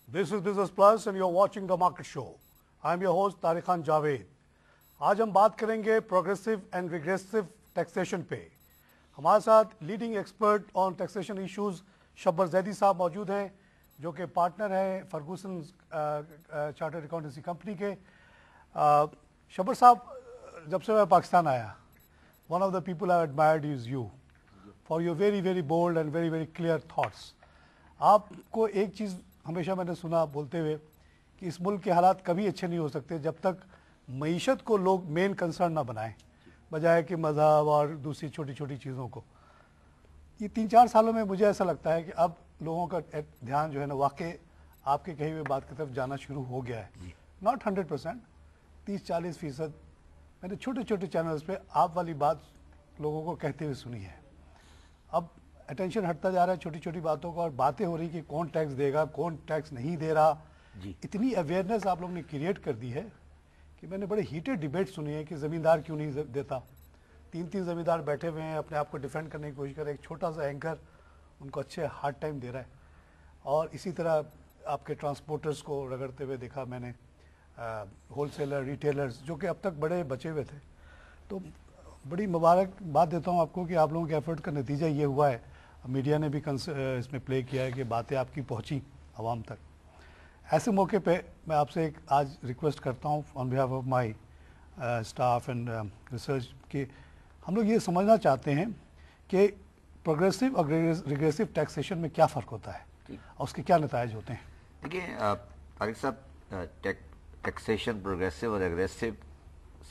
This is Business Plus and you're watching The Market Show. I'm your host Tariq Khan Javed. आज हम बात करेंगे progressive and regressive taxation पे. हमारे साथ leading expert on taxation issues Shabbar Zaidi साहब मौजूद हैं, जो कि पार्टनर हैं फर्गूसन चार्टर्ड अकाउंटेंसी कंपनी के. शब्बर साहब, जब से मैं पाकिस्तान आया, one of the people I admired is you for your very very bold and very very clear thoughts. आपको एक चीज़ हमेशा मैंने सुना बोलते हुए कि इस मुल्क के हालात कभी अच्छे नहीं हो सकते जब तक मईशत को लोग मेन कंसर्न ना बनाएं, बजाय कि मज़हब और दूसरी छोटी छोटी चीज़ों को. ये 3-4 सालों में मुझे ऐसा लगता है कि अब लोगों का ध्यान जो है ना वाकई आपके कही हुए बात की तरफ जाना शुरू हो गया है. नॉट 100%, 30-40%. मैंने छोटे छोटे चैनल्स पे आप वाली बात लोगों को कहते हुए सुनी है. अब अटेंशन हटता जा रहा है छोटी छोटी बातों का, और बातें हो रही कि कौन टैक्स देगा, कौन टैक्स नहीं दे रहा. इतनी अवेयरनेस आप लोगों ने क्रिएट कर दी है कि मैंने बड़े हीटेड डिबेट सुनी है कि ज़मींदार क्यों नहीं देता. 3 ज़मींदार बैठे हुए हैं, अपने आप को डिफेंड करने की कोशिश कर रहे हैं. एक छोटा सा एंकर उनको अच्छे हार्ड टाइम दे रहा है. और इसी तरह आपके ट्रांसपोर्टर्स को रगड़ते हुए देखा मैंने, होलसेलर, रिटेलर्स, जो कि अब तक बड़े बचे हुए थे. तो बड़ी मुबारकबाद देता हूँ आपको कि आप लोगों के एफर्ट का नतीजा ये हुआ है. मीडिया ने भी इसमें प्ले किया है कि बातें आपकी पहुँची आवाम तक. ऐसे मौके पे मैं आपसे एक आज रिक्वेस्ट करता हूँ on behalf of my staff and research कि हम लोग ये समझना चाहते हैं कि प्रोग्रेसिव और रिग्रेसिव टैक्सेशन में क्या फ़र्क होता है और उसके क्या नतायज होते हैं. देखिए तारिक साहब, टैक्सेशन प्रोग्रेसिव और रिग्रेसिव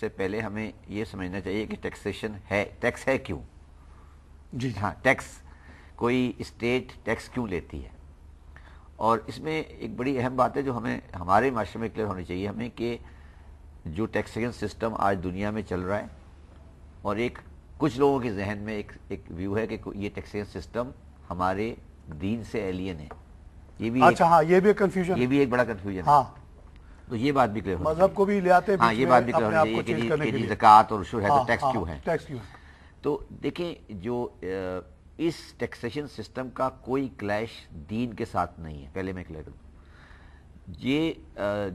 से पहले हमें ये समझना चाहिए कि टैक्सेशन है, टैक्स है क्यों. जी हाँ, टैक्स कोई स्टेट टैक्स क्यों लेती है. और इसमें एक बड़ी अहम बात है जो हमें हमारे माशरे में क्लियर होनी चाहिए हमें कि जो टैक्सेशन सिस्टम आज दुनिया में चल रहा है, और एक कुछ लोगों के जहन में एक व्यू है कि ये टैक्सेशन सिस्टम हमारे दीन से एलियन है. ये भी अच्छा, हाँ, ये भी एक कंफ्यूजन, ये भी एक बड़ा कंफ्यूजन है. हाँ, तो ये बात भी क्लियर होनी मजहब को भी ले आते हैं. हाँ, ये बात भी क्लियर होनी चाहिए कि ज़कात और उशूर है तो टैक्स क्यों है. टैक्स क्यों है. तो देखें, जो इस टैक्सेशन सिस्टम का कोई क्लैश दीन के साथ नहीं है. पहले मैं क्लियर करूँ, ये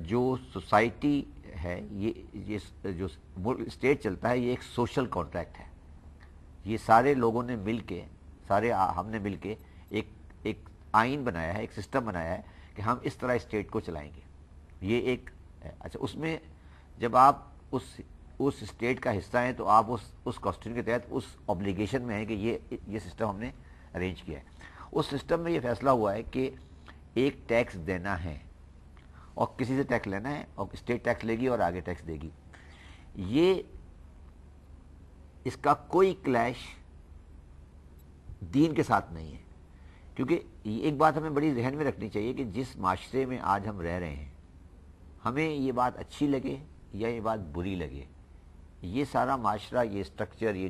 जो सोसाइटी है, ये जो स्टेट चलता है, ये एक सोशल कॉन्ट्रैक्ट है. ये सारे लोगों ने मिल के, हमने मिल के एक आइन बनाया है, एक सिस्टम बनाया है कि हम इस तरह स्टेट को चलाएंगे. ये एक है. अच्छा, उसमें जब आप उस स्टेट का हिस्सा हैं तो आप उस कॉन्स्टिट्यूशन के तहत उस ऑब्लिगेशन में है कि ये सिस्टम हमने अरेंज किया है. उस सिस्टम में ये फैसला हुआ है कि एक टैक्स देना है और किसी से टैक्स लेना है, और स्टेट टैक्स लेगी और आगे टैक्स देगी. इसका कोई क्लैश दीन के साथ नहीं है. क्योंकि एक बात हमें बड़ी जहन में रखनी चाहिए कि जिस माशरे में आज हम रह रहे हैं, हमें ये बात अच्छी लगे या ये बात बुरी लगे, ये सारा माशरा, ये स्ट्रक्चर, ये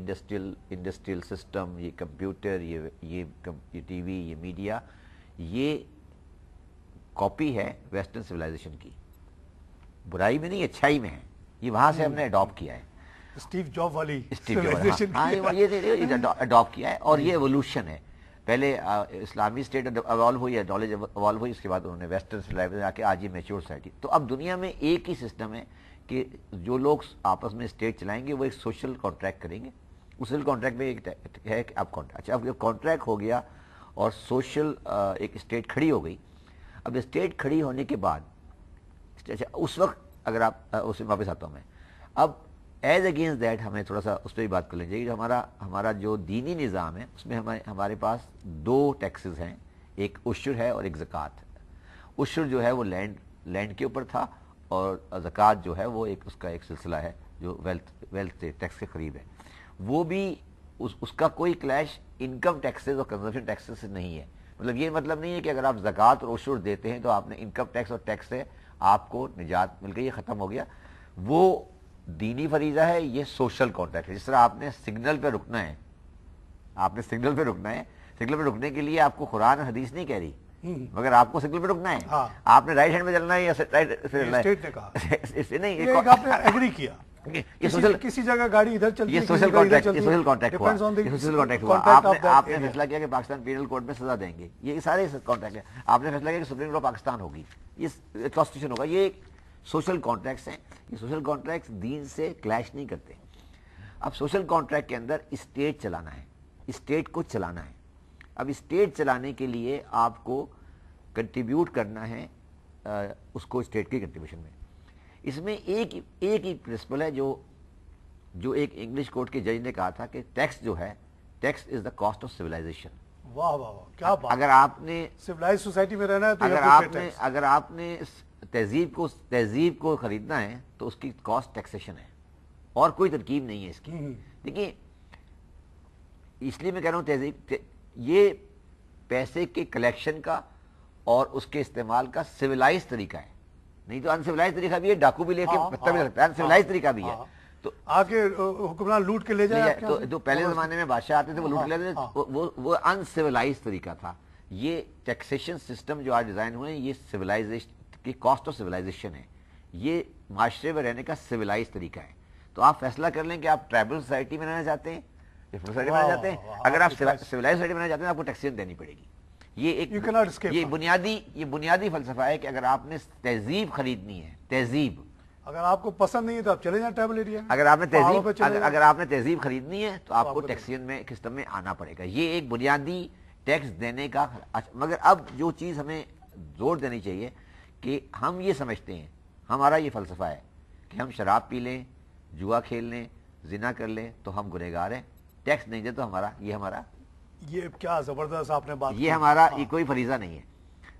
इंडस्ट्रियल सिस्टम, ये कंप्यूटर, ये टीवी, ये मीडिया, ये कॉपी है वेस्टर्न सिविलाइजेशन की. बुराई में नहीं, अच्छाई में है. ये वहाँ से हमने अडॉप्ट किया है, स्टीव जॉब वाली सिविलाइजेशन. हाँ, ये अडॉप्ट किया है, और ये एवोल्यूशन है. पहले इस्लामी स्टेट इवॉल्व हुई है, नॉलेज इवॉल्व हुई, उसके बाद उन्होंने वेस्टर्न सिविलाइजेशन आके आज ये मैच्योर सोसाइटी. तो अब दुनिया में एक ही सिस्टम है कि जो लोग आपस में स्टेट चलाएंगे वो एक सोशल कॉन्ट्रैक्ट करेंगे. उस सोशल कॉन्ट्रैक्ट में एक है कि अब कॉन्ट्रैक्ट, अच्छा, अब जब कॉन्ट्रैक्ट हो गया और सोशल एक स्टेट खड़ी हो गई, अब स्टेट खड़ी होने के बाद, अच्छा, उस वक्त अगर आप उसमें वापस आता हूँ मैं, अब एज अगेंस्ट दैट हमें थोड़ा सा उस पर भी बात कर लेनी चाहिए. जो हमारा जो दीनी निज़ाम है, उसमें हमारे पास 2 टैक्सेस हैं, एक उशर है और एक ज़कात है. उशर जो है वो लैंड के ऊपर था, और ज़कात जो है वो उसका एक सिलसिला है जो वेल्थ टैक्स के करीब है. वो भी उसका कोई क्लैश इनकम टैक्सेस और कंजम्पशन टैक्सेस से नहीं है. मतलब ये मतलब नहीं है कि अगर आप ज़कात और उशर देते हैं तो आपने इनकम टैक्स और टैक्स से आपको निजात मिल गई, ये ख़त्म हो गया. वो दीनी फरीज़ा है, ये सोशल कॉन्ट्रैक्ट है. जिस तरह आपने सिग्नल पे रुकना है, सिग्नल पे रुकने के लिए आपको कुरान हदीस नहीं कह रही, मगर आपको सिग्नल पे रुकना है. हाँ. आपने राइट हैंड में चलना है या राइट से चलना है, स्टेट ने कहा इससे नहीं, एक आपने एग्री किया, ये सोशल, किसी जगह गाड़ी इधर चलती है, ये सोशल कॉन्ट्रैक्ट, ये सोशल कॉन्ट्रैक्ट हुआ, ये सोशल कॉन्ट्रैक्ट हुआ। आपने फैसला किया कि पाकिस्तान पीनल कोड में सजा देंगे, ये सारे कॉन्ट्रैक्ट है। आपने फैसला किया कि सुप्रीम कोर्ट पाकिस्तान होगी, ये कॉन्स्टिट्यूशन होगा, ये सोशल कॉन्ट्रैक्ट्स हैं। ये सोशल कॉन्ट्रैक्ट्स दीन से क्लैश नहीं करते। अब सोशल कॉन्ट्रैक्ट के अंदर स्टेट चलाना है, स्टेट को चलाना है। अब स्टेट चलाने के लिए आपको कंट्रीब्यूट करना है उसको स्टेट के कंट्रीब्यूशन में। इसमें एक ही प्रिंसिपल है जो एक इंग्लिश कोर्ट के जज ने कहा था कि टैक्स जो है, tax is the cost of civilisation. वाह वाह वाह, क्या बात। अगर आपने सिविलाइज्ड सोसाइटी में रहना है तो अगर आपने तहजीब को खरीदना है तो उसकी कॉस्ट टैक्सेशन है, और कोई तरकीब नहीं है इसकी। देखिए, इसलिए मैं कह रहा हूं तहजीब, ये पैसे के कलेक्शन का और उसके इस्तेमाल का सिविलाइज तरीका है, नहीं तो अनसिविलाइज तरीका भी है, डाकू भी लेके पत्ता भी लगता है, अनसिविलाइज तरीका भी है। तो आके हुक्मरान लूट के ले जाए, तो पहले जमाने में बादशाह आते थे वो लूट लेते थे, वो अनसिविलाइज तरीका था। ये टैक्सेशन सिस्टम जो आज डिजाइन हुए हैं, ये सिविलाइजेशन की कॉस्ट ऑफ सिविलाइजेशन है, ये माशरे में रहने का सिविलाइज तरीका है। तो आप फैसला कर लें कि आप ट्राइबल सोसाइटी में रहना चाहते हैं, सोसाइटी में रहना चाहते हैं। अगर आप सिविलाइज सोसाइटी में रहना चाहते हैं, आपको टैक्सेशन देनी पड़ेगी। ये एक ये बुनियादी फलसफा है कि अगर आपने तहजीब खरीदनी है, तहजीब, अगर आपको पसंद नहीं है तो आप चले जाएं ट्राइबल एरिया में। अगर आपने तहजीब खरीदनी है तो आपको टैक्सेशन में सिस्टम में आना पड़ेगा। ये एक बुनियादी टैक्स देने का। मगर अब जो चीज हमें जोर देनी चाहिए कि हम ये समझते हैं, हमारा ये फलसफा है कि हम शराब पी लें, जुआ खेल लें, जिना कर लें तो हम गुनहगार हैं, टैक्स नहीं दे तो हमारा ये क्या जबरदस्त आपने बात, ये हमारा ये कोई फरीजा नहीं है।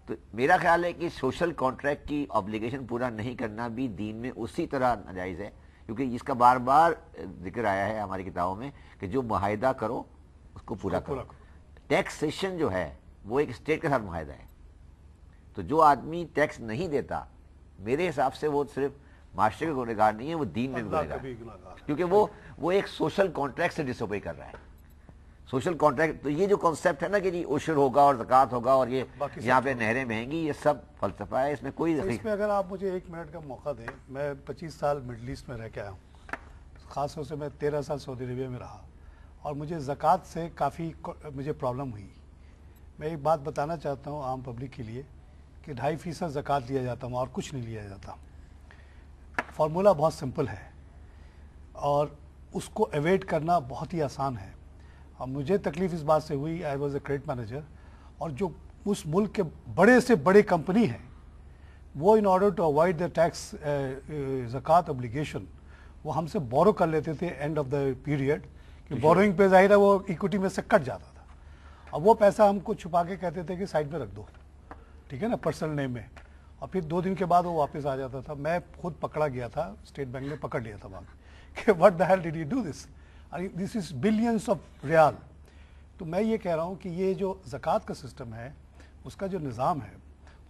तो मेरा ख्याल है कि सोशल कॉन्ट्रैक्ट की ऑब्लिगेशन पूरा नहीं करना भी दीन में उसी तरह नाजायज है, क्योंकि इसका बार बार जिक्र आया है हमारी किताबों में कि जो मुआहिदा करो उसको पूरा करो। टैक्सेशन जो है वो एक स्टेट के साथ मुआहिदा है, तो जो आदमी टैक्स नहीं देता, मेरे हिसाब से वो सिर्फ माशरे का गुनहगार नहीं है, वो दीन में गुनहगार, क्योंकि वो एक सोशल कॉन्ट्रैक्ट से डिसोबे कर रहा है। सोशल कॉन्ट्रैक्ट, तो ये जो कॉन्सेप्ट है ना कि जी उशर होगा और ज़कात होगा और ये यहाँ पे नहरें बहेंगी, ये सब फलसफा है, इसमें कोई इसमें अगर आप मुझे 1 मिनट का मौका दें, मैं 25 साल मिडल ईस्ट में रह के आया हूँ, ख़ास तौर से मैं 13 साल सऊदी अरबिया में रहा, और मुझे ज़कात से काफ़ी मुझे प्रॉब्लम हुई। मैं एक बात बताना चाहता हूँ आम पब्लिक के लिए कि 2.5% ज़कात लिया जाता है और कुछ नहीं लिया जाता। फार्मूला बहुत सिंपल है और उसको एवेड करना बहुत ही आसान है। और मुझे तकलीफ इस बात से हुई, I was a credit manager, और जो उस मुल्क के बड़े से बड़े कंपनी हैं वो in order to avoid the tax ज़कात ऑब्लिगेशन वो हमसे बोरो कर लेते थे एंड ऑफ द पीरियड, कि बोरोइंग पे जाहिर है वो इक्विटी में से कट जाता था। अब वो पैसा हमको छुपा के कहते थे कि साइड में रख दो, ठीक है ना, पर्सनल नेम में, और फिर 2 दिन के बाद वो वापस आ जाता था। मैं खुद पकड़ा गया था, स्टेट बैंक ने पकड़ लिया था वहाँ कि what the hell did you do this, this is billions of riyal. तो मैं ये कह रहा हूँ कि ये जो ज़कात का सिस्टम है, उसका जो निज़ाम है,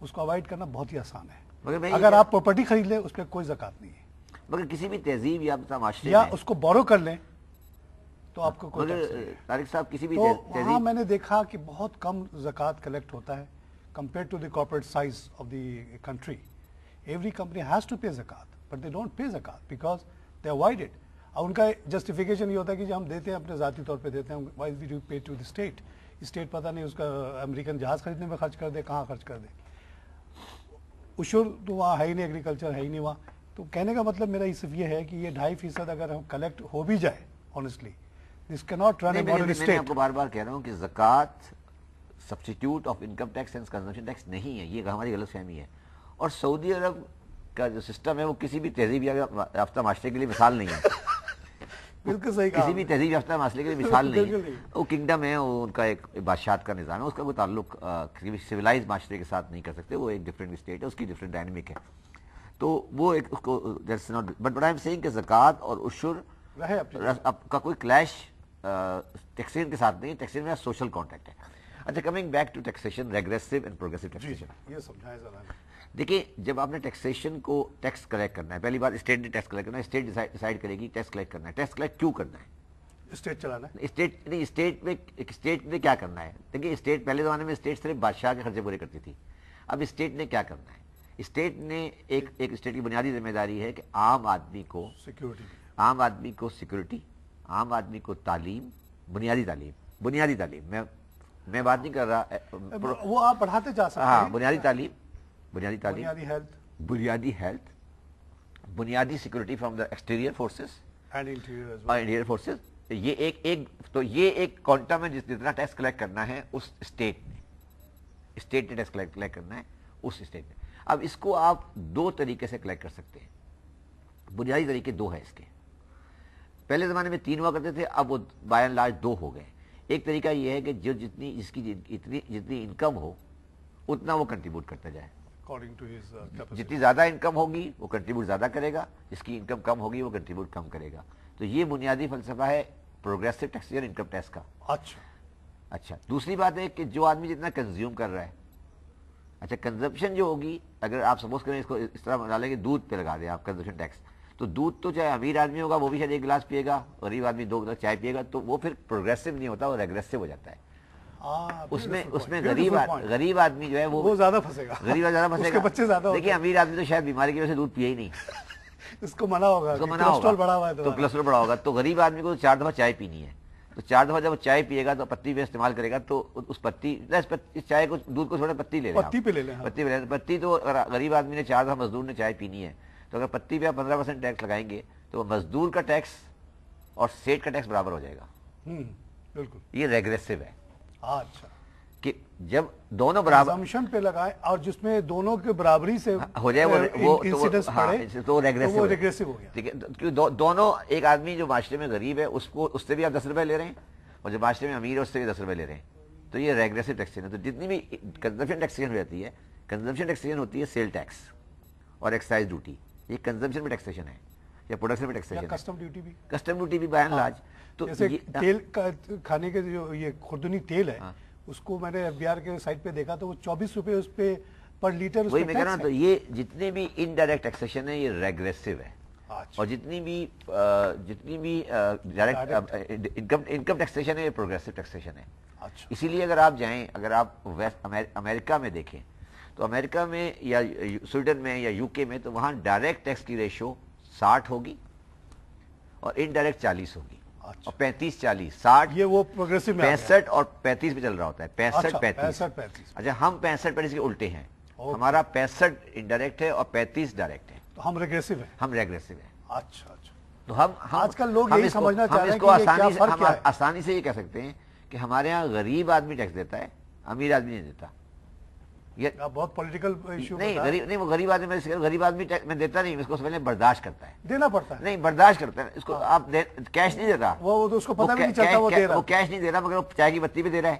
उसको अवॉइड करना बहुत ही आसान है। अगर आप प्रॉपर्टी खरीद लें उस पर कोई ज़कात नहीं है, मगर किसी भी तहजीब या उसको बोरो कर लें तो आपको कोई तारिक साहब किसी भी वहाँ मैंने देखा कि बहुत कम ज़कात कलेक्ट होता है compared to the corporate size of the country. Every company has to pay zakat, but they don't pay zakat because they avoid it. और उनका जस्टिफिकेशन ये होता है कि जो हम देते हैं अपने ज़ाती तौर पे देते हैं, why we do pay to the state. State पता नहीं उसका अमेरिकन जहाज़ खरीदने में खर्च कर दे, कहाँ खर्च कर दे। उशुर तो वहाँ है ही नहीं, एग्रीकल्चर है ही नहीं वहाँ। तो कहने का मतलब मेरा सिर्फ ये है कि ये 2.5% अगर हम कलेक्ट हो भी जाए, honestly this can not run a modern state. मैं आपको बार बार कह रहा हूँ कि ज़कात substitute of income tax and consumption tax नहीं है, ये हमारी गलतफहमी है। और सऊदी अरब का जो सिस्टम है वो किसी भी तहजीब याफ्ता माशरे के लिए मिसाल नहीं है। बिल्कुल सही कहा, किसी भी तहजीब याफ्ता माशरे के लिए मिसाल नहीं है। वो किंगडम है, वो उनका एक बादशाहत का निज़ाम है, उसका कोई ताल्लुक किसी भी सिविलाइज माशरे के साथ नहीं कर सकते, वो एक डिफरेंट स्टेट है, उसकी डिफरेंट डायनेमिक है। तो वो एक उसको that's not, but I am saying कि ज़कात और उशुर का कोई क्लैश टैक्सेशन के साथ नहीं है, टैक्सेशन में सोशल कॉन्ट्रैक्ट है। अच्छा, coming back to taxation, regressive and progressive taxation, ये समझाएं जरा। देखिए, जब आपने टैक्सेशन को टैक्स कलेक्ट करना है, पहली बात स्टेट ने टैक्स कलेक्ट करना है, स्टेट डिसाइड करेगी टैक्स कलेक्ट करना है। टैक्स कलेक्ट क्यों करना है? स्टेट चलाना है। स्टेट में क्या करना है? देखिए, स्टेट पहले जमाने में स्टेट सिर्फ बादशाह के खर्चे पूरे करती थी। अब स्टेट ने क्या करना है? स्टेट ने एक स्टेट की बुनियादी जिम्मेदारी है कि आम आदमी को عام آدمی کو سیکورٹی، عام آدمی کو تعلیم، بنیادی تعلیم، میں بات نہیں کر رہا، وہ آپ بڑھاتے جا سکتے ہاں، ہیں. بنیادی تعلیم، ہیلتھ بنیادی ہیلتھ، بنیادی security from the exterior forces and interior اور انٹیریئر فورسز. یہ ایک کوانٹم ہے جتنا ٹیکس کلیکٹ کرنا ہے اس اسٹیٹ نے ٹیکس کلیکٹ کرنا ہے اس اسٹیٹ میں. اب اس کو آپ دو طریقے سے کلیکٹ کر سکتے ہیں. بنیادی طریقے دو ہیں اس کے. پہلے زمانے میں 3 ہوا کرتے تھے، اب وہ بائی اینڈ لارج 2 ہو گئے. ایک طریقہ یہ ہے کہ جتنی انکم ہو اتنا وہ کنٹریبیوٹ کرتا جائے. اکارڈنگ ٹو ہز جتنی زیادہ انکم ہوگی وہ کنٹریبیوٹ زیادہ کرے گا، جس کی انکم کم ہوگی وہ کنٹریبیوٹ کم کرے گا. تو یہ بنیادی فلسفہ ہے پروگریسو ٹیکسیشن انکم ٹیکس کا. اچھا دوسری بات ہے کہ جو آدمی جتنا کنزیوم کر رہا ہے، اچھا کنزمپشن جو ہوگی، اگر آپ سپوز کریں اس کو اس طرح ڈالیں کہ دودھ پہ لگا دیں آپ کنزمپشن ٹیکس، تو دودھ تو چاہے امیر آدمی ہوگا وہ بھی شاید 1 گلاس پیے گا، غریب آدمی 2 گلاس چائے پیے گا، تو وہ پھر پروگریسو نہیں ہوتا، وہ ریگریسو ہو جاتا ہے. اس میں غریب آدمی جو ہے وہ زیادہ پھنسے گا. غریب آدمی زیادہ پھنسے گا. بچے زیادہ دیکھیے امیر آدمی تو شاید بیماری کی وجہ سے دودھ پیے ہی نہیں، اس کو منع ہوگا، کولسٹرول بڑھا ہوا ہے تو کولسٹرول بڑا ہوگا. تو غریب آدمی کو 4 دفعہ چائے پینی ہے، تو 4 دفعہ جب وہ چائے پیے گا تو پتی پہ استعمال کرے گا، تو اس چائے کو دودھ کو تھوڑا پتی لے لیں. پتی تو غریب آدمی نے 4 دفعہ مزدور نے چائے پینی ہے، تو اگر پتی پہ آپ 15% ٹیکس لگائیں گے تو مزدور کا ٹیکس اور اسٹیٹ کا ٹیکس برابر ہو جائے گا. بالکل یہ ریگریسو ہے. اچھا، کہ جب دونوں برابر کنزمپشن پہ لگائیں اور جس میں دونوں کے برابری سے ہو جائے وہ تو ریگریسو ہو گیا. ٹھیک ہے، دونوں، ایک آدمی جو معاشرے میں غریب ہے اس سے بھی آپ 10 روپے لے رہے ہیں، اور جو معاشرے میں امیر ہے اس سے بھی 10 روپے لے رہے ہیں. تو یہ ریگریسو ٹیکسیشن ہے. تو جتنی بھی کنزمپشن ٹیکسیشن ہو جاتی ہے، کنزمپشن ٹیکسیشن ہوتی ہے سیل ٹیکس اور ایکسائز ڈیوٹی. یہ کنزمپشن میں ٹیکسیشن ہے یا پروڈکشن میں ٹیکسیشن ہے. کسٹم ڈیوٹی بھی بائی اینڈ لارج. تو تیل کھانے کے جو یہ خوردنی تیل ہے اس کو میں نے ایف بی آر کے سائٹ پہ دیکھا تو وہ 24 روپے اس پہ پر لیٹر. وہی میں کہہ رہا ہوں. تو یہ جتنے بھی انڈائریکٹ ٹیکسیشن ہے یہ ریگریسو ہے. اور جتنی بھی ڈائریکٹ انکم ٹیکسیشن ہے یہ پروگریسو ٹیکسیشن ہے. اسی لیے اگر آپ جائیں، اگر آپ امریکہ میں دیکھیں تو امریکہ میں یا سویڈن میں یا یو کے میں، تو وہاں ڈائریکٹ ٹیکس کی ریشو 60 ہوگی اور انڈائریکٹ 40 ہوگی، اور 35-40 60. یہ وہ پروگریسو میں 65 اور 35 پہ چل رہا ہوتا ہے. 65-35. اچھا ہم 65-35 کے الٹے ہیں. ہمارا 65 انڈائریکٹ ہے اور 35 ڈائریکٹ ہے. تو ہم ریگریسو ہیں. اچھا. تو ہم آج کل لوگ یہی سمجھنا چاہ رہے ہیں کہ یہ کیا فرق ہے. آسانی سے یہ کہہ سکتے ہیں کہ ہمارے ہاں غریب آدمی ٹیکس دیتا ہے، امیر آدمی نہیں دیتا. یہ بہت پولیٹیکل ایشو نہیں، وہ غریب آدمی میں دیتا نہیں، اس کو پہلے برداشت کرتا ہے، دینا پڑتا ہے. نہیں برداشت کرتا ہے. اس کو آپ کیش نہیں دیتا، وہ اس کو پتہ بھی نہیں چلتا وہ دے رہا ہے. وہ کیش نہیں دے رہا، مگر وہ چائے کی بتی پہ دے رہا ہے،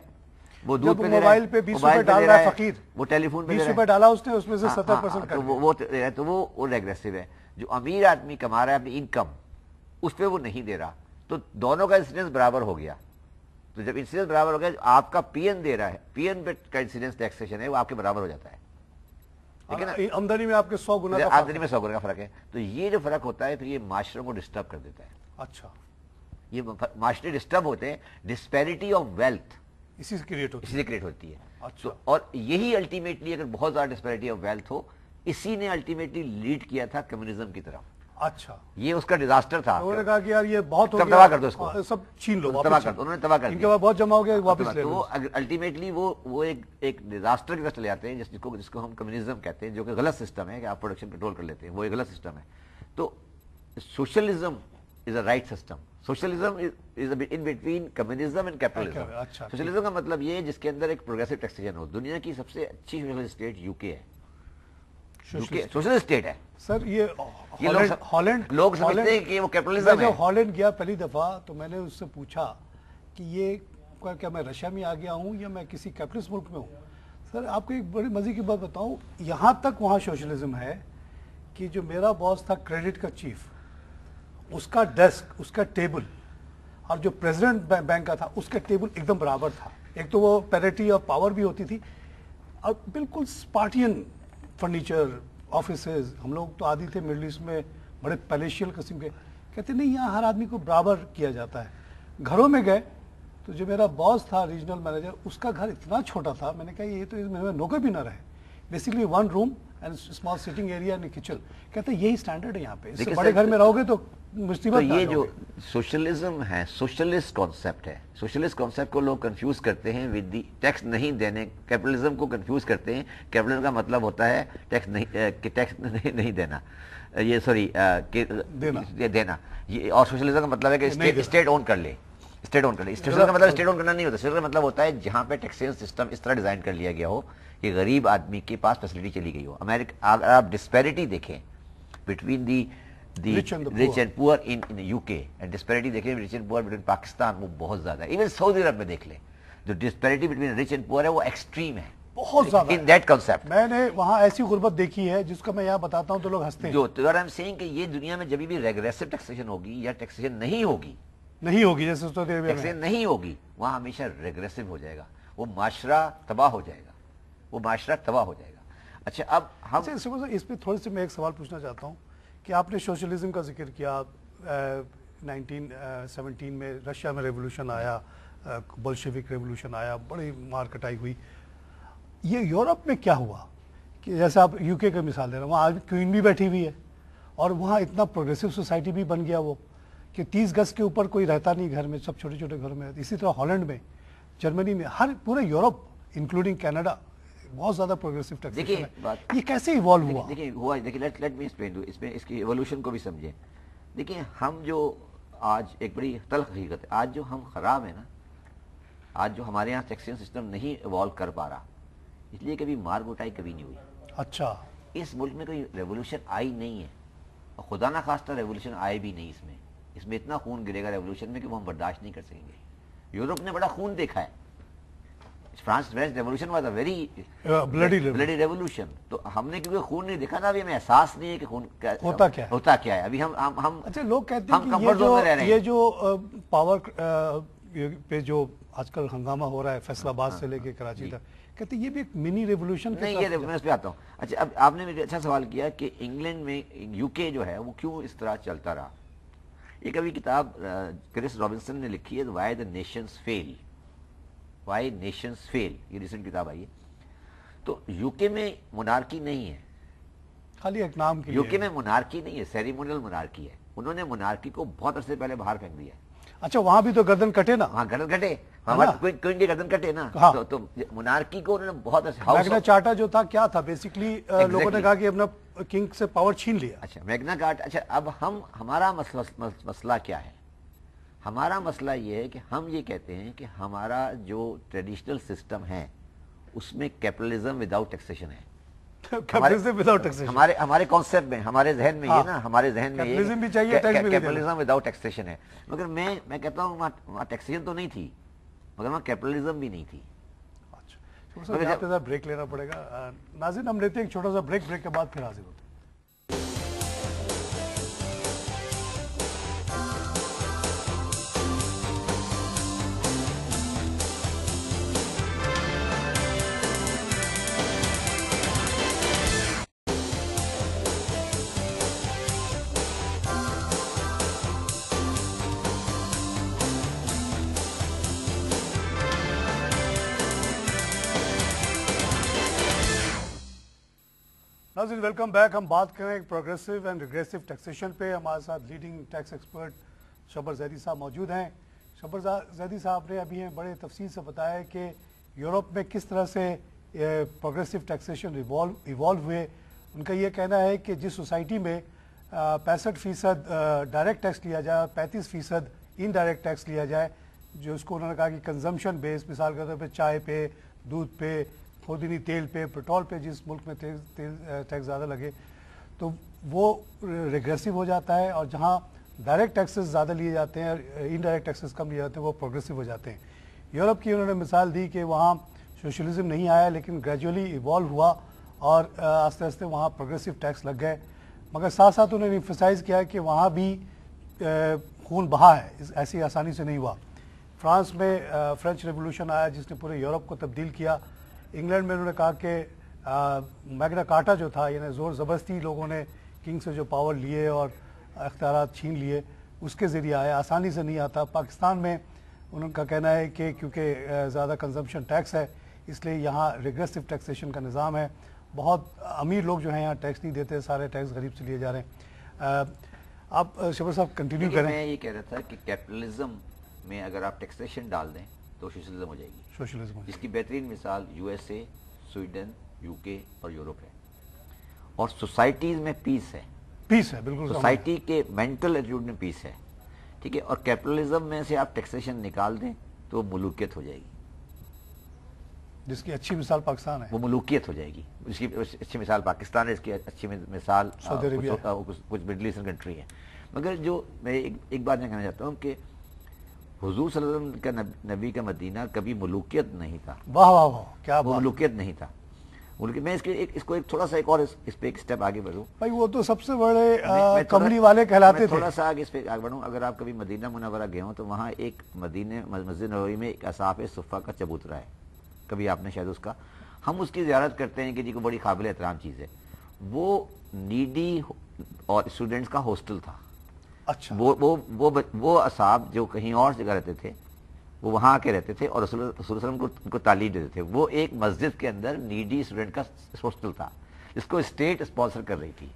وہ دودھ پہ دے رہا ہے، موبائل پہ 20 روپے ڈال رہا ہے فقیر، وہ ٹیلی فون پہ 20 روپے ڈالا اس نے، اس میں سے 70% تو وہ دے رہا ہے. تو وہ ریگریسو ہے. جو امیر آدمی کما رہا ہے اپنی انکم، اس پہ وہ نہیں دے رہا. تو دونوں کا انسیڈنس برابر ہو گیا. تو جب انسیڈنس برابر ہو گیا، آپ کا پی این دے رہا ہے، پی این پہ کا انسیڈنس ٹیکسیشن ہے وہ آپ کے برابر ہو جاتا ہے. آمدنی میں آپ کے 100 گنا آمدنی میں 100 گنا کا فرق ہے. تو یہ جو فرق ہوتا ہے پھر یہ معاشروں کو ڈسٹرب کر دیتا ہے. اچھا، یہ معاشرے ڈسٹرب ہوتے ہیں. ڈسپیرٹی آف ویلتھ اسی سے کریٹ ہوتی ہے. اور یہی الٹیمیٹلی اگر بہت زیادہ ڈسپیرٹی آف ویلتھ ہو، اسی نے الٹیمیٹلی لیڈ کیا تھا کمیونزم کی طرف. اچھا، یہ اس کا ڈیزاسٹر تھا. انہوں نے کہا کہ یار یہ بہت ہو گیا، تباہ کر دو اس کو، سب چھین لو، تباہ کر دو. انہوں نے تباہ کر دیا، ان کے بعد بہت جمع ہو گیا، واپس لے لو. الٹیمیٹلی وہ ایک ڈیزاسٹر کی طرف چلے جاتے ہیں، جس کو ہم کمیونزم کہتے ہیں، جو کہ غلط سسٹم ہے کہ آپ پروڈکشن کنٹرول کر لیتے ہیں. وہ ایک غلط سسٹم ہے. تو socialism is a write system. Socialism is in between communism and capitalism. Socialism کا مطلب یہ ہے جس کے اندر ایک پروگریسو ٹیکسیشن ہو. دنیا کی سب سے اچھی سوشل اسٹیٹ یو کے ہے، سوشل اسٹیٹ ہے. سر یہ ہالینڈ، لوگ سمجھتے ہیں کہ وہ کیپٹلزم ہے. جب ہالینڈ گیا پہلی دفعہ تو میں نے اس سے پوچھا کہ یہ کیا میں رشیا میں آ گیا ہوں یا میں کسی کیپٹلسٹ ملک میں ہوں. سر آپ کو ایک بڑی مزے کی بات بتاؤں، یہاں تک وہاں سوشلزم ہے کہ جو میرا باس تھا کریڈٹ کا چیف، اس کا ڈیسک، اس کا ٹیبل اور جو پریزیڈنٹ بینک کا تھا اس کا ٹیبل ایک دم برابر تھا. ایک تو وہ پیرٹی اور پاور بھی ہوتی تھی، اور بالکل اسپارٹین فرنیچر، آفیسز. ہم لوگ تو عادی تھے مڈل ایسٹ میں بڑے پیلیشیل قسم کے، کہتے نہیں یہاں ہر آدمی کو برابر کیا جاتا ہے. گھروں میں گئے تو جو میرا باس تھا ریجنل مینیجر، اس کا گھر اتنا چھوٹا تھا، میں نے کہا یہ تو اس میں نوکر بھی نہ رہے. Basically 1 room and small sitting area in a kitchen. कहते हैं यही स्टैंडर्ड है यहाँ पे, इससे देखिए बड़े सर, घर में रहोगे तो मुसीबत तो में आ ये जो जाओगे। सोशलिज्म है, सोशलिस्ट कॉन्सेप्ट है, सोशलिस्ट कॉन्सेप्ट को लोग कंफ्यूज करते हैं विद दी टैक्स नहीं देने, कैपिटलिज्म को कंफ्यूज करते हैं। कैपिटलिज्म का मतलब होता है टैक्स नहीं देना, ये सॉरी देना ये, और सोशलिज्म का मतलब है कि स्टेट ओन कर ले, स्टेट ओन कर ले। सोशलिज्म का मतलब स्टेट ओन करना नहीं होता, सोशलिज्म का मतलब होता है जहां पे टैक्सेशन सिस्टम इस तरह डिजाइन कर लिया गया हो कि गरीब आदमी के पास फैसिलिटी चली गई हो। अमेरिका, अगर आप डिस्पैरिटी देखें between the Rich and the rich poor. and poor in UK and disparity देखें rich and poor between Pakistan, वो बहुत ज्यादा है। इवन सऊदी अरब में देख ले, जो disparity between rich and poor है वो एक्सट्रीम है, बहुत ज्यादा इन दैट कॉन्सेप्ट। मैंने वहाँ ऐसी गुर्बत देखी है जिसका मैं यहाँ बताता हूँ तो लोग हंसते हैं। जो तो आई एम सेइंग कि ये दुनिया में जब भी रेग्रेसिव टैक्सेशन होगी या टैक्सेशन नहीं होगी जैसे सऊदी अरेबिया में टैक्सेशन नहीं होगी, वहां हमेशा रेग्रेसिव हो जाएगा, वो माशरा तबाह हो जाएगा, वो माशरा तबाह हो जाएगा। अच्छा, अब हम अच्छा, इस पे थोड़ी सी मैं एक सवाल पूछना चाहता हूँ कि आपने सोशलिज्म का जिक्र किया, 1917 में रशिया में रेवोल्यूशन आया, बोल्शेविक रेवोल्यूशन आया, बड़ी मार कटाई हुई। ये यूरोप में क्या हुआ कि जैसे आप यूके की मिसाल दे रहे हैं, वहाँ आज क्वीन भी बैठी हुई है और वहाँ इतना प्रोग्रेसिव सोसाइटी भी बन गया वो कि 30 गज के ऊपर कोई रहता नहीं घर में, सब छोटे छोटे घर में। इसी तरह हॉलैंड में, जर्मनी में, हर पूरे यूरोप इंक्लूडिंग कनाडा बहुत ज्यादा प्रोग्रेसिव टैक्सेशन है। ये कैसे इवॉल्व हुआ? देखिए लेट मी एक्सप्लेन टू, इसमें इसकी एवोल्यूशन को भी समझें। देखिए हम जो आज एक बड़ी तल्ख हकीकत है, आज जो हम खराब है ना, आज जो हमारे यहाँ टैक्सेशन सिस्टम नहीं इवॉल्व कर पा रहा, इसलिए कभी मार कुटाई कभी नहीं हुई। अच्छा, इस मुल्क में कोई रेवोल्यूशन आई नहीं है और खुदा ना खास्ता रेवोल्यूशन आए भी नहीं। इसमें इतना खून गिरेगा रेवोल्यूशन में कि वो हम बर्दाश्त नहीं कर सकेंगे। यूरोप ने बड़ा खून देखा है, France revolution was a very bloody revolution. तो हमने क्योंकि खून नहीं देखा था, अभी हमें एहसास नहीं है कि खून होता क्या है। अभी हम अच्छा, लोग कहते हैं कि ये जो पावर पे जो आजकल हंगामा हो रहा है फैसलाबाद से लेके कराची तक, कहते हैं ये भी एक मिनी रेवोल्यूशन नहीं। ये मैं इस पे आता हूँ। अच्छा, अब आपने मुझे अच्छा सवाल किया कि इंग्लैंड में यूके जो है वो क्यों इस तरह चलता रहा। एक अभी किताब क्रिस रॉबिन्सन ने लिखी है, why the Nations fail, why Nations fail, ये रिसेंट किताब आई है। तो यूके में मोनार्की नहीं है, खाली एक नाम के लिए। यूके में मोनार्की नहीं है, सेरेमोनियल मोनार्की है। उन्होंने मोनार्की को बहुत अरसे पहले बाहर फेंक दिया है। अच्छा, वहां भी तो गर्दन कटे ना? हाँ, गर्दन कटे, क्वीन की गर्दन कटे ना। हाँ। तो मोनार्की को उन्होंने बहुत मैग्ना चार्टा जो था क्या था बेसिकली, लोगों ने कहा कि अपना किंग से पावर छीन लिया। अच्छा, मैग्ना कार्टा। अच्छा, अब हमारा मसला क्या है? हमारा मसला ये है कि हम ये कहते हैं कि हमारा जो ट्रेडिशनल सिस्टम है उसमें कैपिटलिज्म विदाउट टैक्सेशन है। कैपिटलिज्म विदाउट टैक्सेशन हमारे कॉन्सेप्ट में, हमारे जहन में ये ना, हमारे जहन में कैपिटलिज्म भी चाहिए, टैक्स भी कैपिटलिज्म विदाउट टैक्सेशन है। मगर मैं कहता हूँ वहाँ टैक्सेशन तो नहीं थी, मगर वहाँ कैपिटलिज्म भी नहीं थी। अच्छा, ब्रेक लेना पड़ेगा। नाज़रीन, हम लेते हैं एक छोटा सा ब्रेक के बाद फिर हाजिर होते हैं। नाज़रीन, वेलकम बैक। हम बात करें प्रोग्रेसिव एंड रिग्रेसिव टैक्सेशन पे। हमारे साथ leading tax expert Shabbar Zaidi साहब मौजूद हैं। शब्बर जैदी साहब ने अभी बड़े तफसील से बताया कि यूरोप में किस तरह से प्रोग्रेसिव टैक्सेशन इवॉल्व हुए। उनका ये कहना है कि जिस सोसाइटी में 65% डायरेक्ट टैक्स लिया जाए और 35% इनडायरेक्ट टैक्स लिया जाए, जो उसको उन्होंने कहा कि कंजम्पशन बेस, मिसाल के तौर पर चाय पे, दूध पे, खुदनी तेल पे, पेट्रोल पे, जिस मुल्क में तेल टैक्स ज़्यादा लगे तो वो रिग्रेसिव हो जाता है, और जहाँ डायरेक्ट टैक्सेस ज़्यादा लिए जाते हैं और इनडायरेक्ट टैक्सेस कम लिए जाते हैं वो प्रोग्रेसिव हो जाते हैं। यूरोप की उन्होंने मिसाल दी कि वहाँ सोशलिज्म नहीं आया लेकिन ग्रेजुअली इवॉल्व हुआ और आस्ते आस्ते वहाँ प्रोग्रेसिव टैक्स लग गए। मगर साथ साथ उन्होंने एम्फसाइज़ किया कि वहाँ भी खून बहा है, ऐसी आसानी से नहीं हुआ। फ्रांस में फ्रेंच रेवोल्यूशन आया जिसने पूरे यूरोप को तब्दील किया। इंग्लैंड में उन्होंने कहा कि मैग्ना कार्टा जो था, यानी ज़ोर ज़बरदस्ती लोगों ने किंग से जो पावर लिए और अख्तियारात छीन लिए, उसके ज़रिए आया, आसानी से नहीं आता। पाकिस्तान में उनका कहना है कि क्योंकि ज़्यादा कंजम्पशन टैक्स है इसलिए यहाँ रिग्रेसिव टैक्सेशन का निज़ाम है بہت امیر لوگ جو ہیں یہاں ٹیکس نہیں دیتے, سارے ٹیکس غریب سے لیے جا رہے ہیں. آپ شبیر صاحب کنٹینیو کریں. میں یہ کہہ رہا تھا کہ کیپٹلزم میں اگر آپ ٹیکسیشن ڈال دیں تو سوشلزم ہو جائے گی. سوشلزم اس کی بہترین مثال U S A, Sweden, you کے اور یورپ ہے. اور سوسائٹیز میں پیس ہے, پیس ہے, بالکل سوسائٹی کے مینٹل ایٹیٹیوڈ میں پیس ہے, ٹھیک ہے. اور کیپٹلزم میں سے آپ ٹیکسیشن نکال دیں تو وہ ملوکیت ہو جائے گی, جس کی اچھی مثال پاکستان ہے. وہ ملوکیت ہو جائے گی. اس کی اچھی مثال پاکستان ہے, اس کی اچھی مثال سعودی عربیہ, کچھ مڈل ایسٹرن کنٹری ہے. مگر جو میں ایک بات میں کہنا چاہتا ہوں کہ حضور صلی اللہ علیہ وسلم کا نبی کا مدینہ کبھی ملوکیت نہیں تھا. واہ واہ واہ, کیا وہ ملوکیت نہیں تھا. میں اس کو تھوڑا سا ایک اور اس پہ ایک سٹیپ آگے بڑھوں. بھائی وہ تو سب سے بڑے کملی والے کہلاتے تھے. تھوڑا سا آگے اس پہ آگے بڑھوں. اگر آپ کبھی مدینہ منورہ گئے ہوں تو وہاں ایک مسجد نبوی میں ایک اصحاب صفہ کا چبوترا ہے, کبھی آپ نے شاید اس کا, ہم اس کی زیارت کرتے ہیں کہ جی کو بڑی قابل احترام چیز ہے. وہ نیڈی اور اسٹوڈنٹس کا ہاسٹل تھا. اچھا. وہ اصحاب جو کہیں اور جگہ رہتے تھے وہ وہاں آ کے رہتے تھے اور رسول اللہ صلی اللہ علیہ وسلم کو تعلیم دیتے تھے. وہ ایک مسجد کے اندر نیڈی اسٹوڈنٹ کا ہاسٹل تھا جس کو اسٹیٹ اسپانسر کر رہی تھی.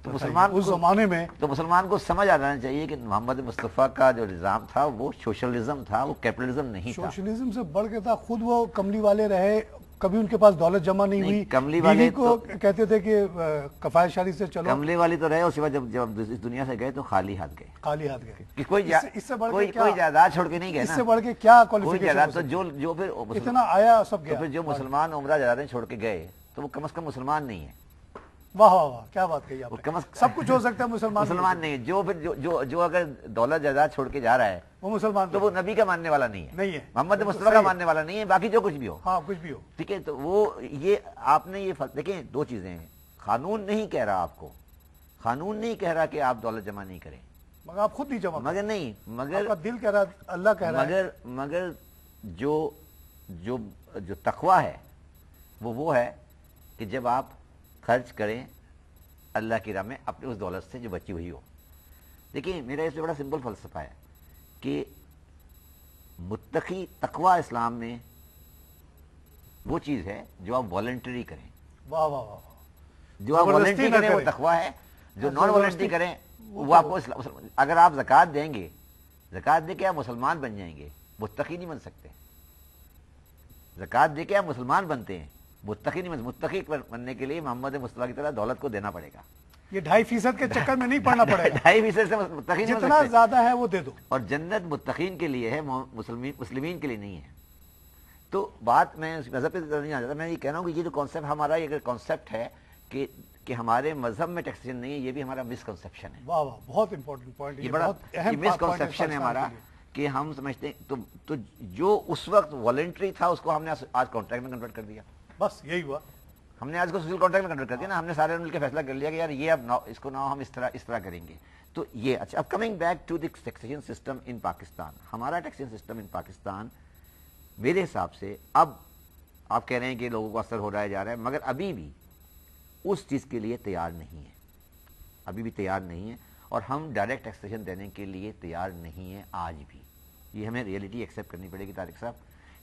تو اس زمانے میں تو مسلمان کو سمجھ آ جانا چاہیے کہ محمد مصطفیٰ کا جو نظام تھا وہ سوشلزم تھا, وہ کیپٹلزم نہیں تھا. سوشلزم سے بڑھ کے تھا. خود وہ کملی والے رہے, کبھی ان کے پاس دولت جمع نہیں ہوئی. کملی والے کو کہتے تھے کہ کفایت شادی سے چلو. کملی والی تو رہے, اس کے بعد جب اس دنیا سے گئے تو خالی ہاتھ گئے. خالی ہاتھ گئے. کوئی جائیداد چھوڑ کے نہیں گئے. اس سے بڑھ کے کیا جائیداد تو جو پھر اتنا آیا سب گیا. پھر جو مسلمان عمرہ جائیدادیں چھوڑ کے گئے تو وہ کم از کم مسلمان نہیں ہے. واہ واہ واہ, کیا بات کہی آپ نے. سب کچھ ہو سکتا ہے, مسلمان نہیں ہے. جو اگر دولت جائیداد چھوڑ کے جا رہا ہے وہ مسلمان تو وہ نبی کا ماننے والا نہیں ہے, ہے, محمد مصطفیٰ کا ماننے والا نہیں ہے. باقی جو کچھ بھی ہو, ہاں کچھ بھی ہو, ٹھیک ہے. تو وہ یہ آپ نے یہ دیکھیں, دو چیزیں ہیں. قانون نہیں کہہ رہا آپ کو, قانون نہیں کہہ رہا کہ آپ دولت جمع نہیں کریں, مگر آپ خود نہیں جمع, مگر نہیں, مگر دل کہہ رہا, اللہ کہہ رہا ہے. مگر جو تقویٰ ہے وہ ہے کہ جب آپ خرچ کریں اللہ کی راہ میں اپنی اس دولت سے جو بچی ہوئی ہو. دیکھیں میرا اس میں بڑا سمپل فلسفہ ہے کہ متقی تقویٰ اسلام میں وہ چیز ہے جو آپ والنٹری کریں. واہ واہ واہ, جو آپ والنٹری کریں وہ تقویٰ ہے. جو نان والنٹری کریں وہ آپ کو, اگر آپ زکوٰۃ دیں گے, زکوٰۃ دے کے آپ مسلمان بن جائیں گے, متقی نہیں بن سکتے. زکوٰۃ دے کے آپ مسلمان بنتے ہیں, متقی نہیں. متقی بننے کے لیے محمد مصطفیٰ کی طرح دولت کو دینا پڑے گا. یہ 2.5% کے چکر میں نہیں پڑنا پڑے گا. 2.5% سے متقی نہیں بن سکتے. جتنا زیادہ ہے وہ دے دو. اور جنت متقین کے لیے ہے, مسلمین کے لیے نہیں ہے. تو بات میں مذہب پہ نہیں آ جاتا. میں یہ کہہ رہا ہوں کہ یہ جو کانسیپٹ ہمارا یہ کانسیپٹ ہے کہ ہمارے مذہب میں ٹیکسیشن نہیں ہے, یہ بھی ہمارا مسکنسیپشن ہے. واہ واہ, بہت امپورٹنٹ پوائنٹ. یہ بڑا مسکنسیپشن ہے ہمارا کہ ہم سمجھتے ہیں تو جو اس وقت والنٹری تھا اس کو ہم نے آج کانٹریکٹ میں کنورٹ کر دیا. بس یہی ہوا, ہم نے آج کو سوشل کانٹریکٹ میں کنورٹ کر دیا نا. ہم نے سارے مل کے فیصلہ کر لیا کہ یار یہ اب اس کو نہ ہم اس طرح کریں گے. تو یہ اچھا. اب coming back to the taxation system in Pakistan, ہمارا ٹیکسیشن سسٹم ان پاکستان میرے حساب سے اب آپ کہہ رہے ہیں کہ لوگوں کو اثر ہو رہا ہے, جا رہا ہے, مگر ابھی بھی اس چیز کے لیے تیار نہیں ہے. ابھی بھی تیار نہیں ہے. اور ہم ڈائریکٹ ٹیکسیشن دینے کے لیے تیار نہیں ہے آج بھی. یہ ہمیں ریئلٹی ایکسیپٹ کرنی پڑے گی طارق صاحب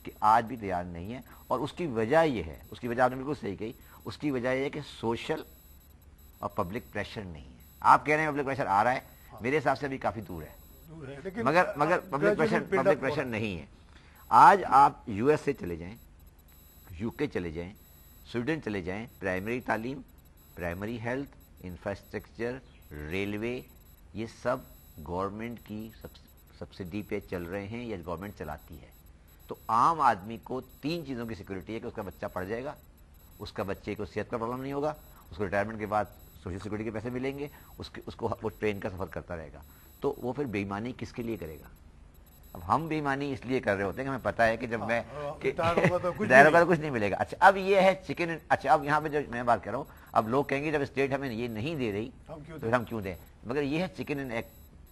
کہ آج بھی تیار نہیں ہے. اور اس کی وجہ یہ ہے, اس کی وجہ آپ نے بالکل صحیح کہی, اس کی وجہ یہ ہے کہ سوشل اور پبلک پریشر نہیں ہے. آپ کہہ رہے ہیں پبلک پریشر آ رہا ہے, میرے حساب سے ابھی کافی دور ہے, مگر پبلک پریشر نہیں ہے. آج آپ یو ایس اے چلے جائیں, یو کے چلے جائیں, سویڈن چلے جائیں, پرائمری تعلیم, پرائمری ہیلتھ, انفراسٹرکچر, ریلوے, یہ سب گورنمنٹ کی سبسڈی پہ چل رہے ہیں یا گورنمنٹ چلاتی ہے. تو عام آدمی کو 3 چیزوں کی سیکورٹی ہے کہ اس کا بچہ پڑھ جائے گا, اس کا بچے کو صحت کا پرابلم نہیں ہوگا, اس کو ریٹائرمنٹ کے بعد سوشل سیکورٹی کے پیسے ملیں گے, اس کو وہ ٹرین کا سفر کرتا رہے گا. تو وہ پھر بے ایمانی کس کے لیے کرے گا؟ اب ہم بے ایمانی اس لیے کر رہے ہوتے ہیں کہ ہمیں پتہ ہے کہ جب میں دائروں کا تو کچھ نہیں ملے گا. اچھا اب یہ ہے چکن. اچھا اب یہاں پہ جو میں بات کر رہا ہوں, اب لوگ کہیں گے جب اسٹیٹ ہمیں یہ نہیں دے رہی تو پھر ہم کیوں دیں. مگر یہ ہے چکن اینڈ ایگ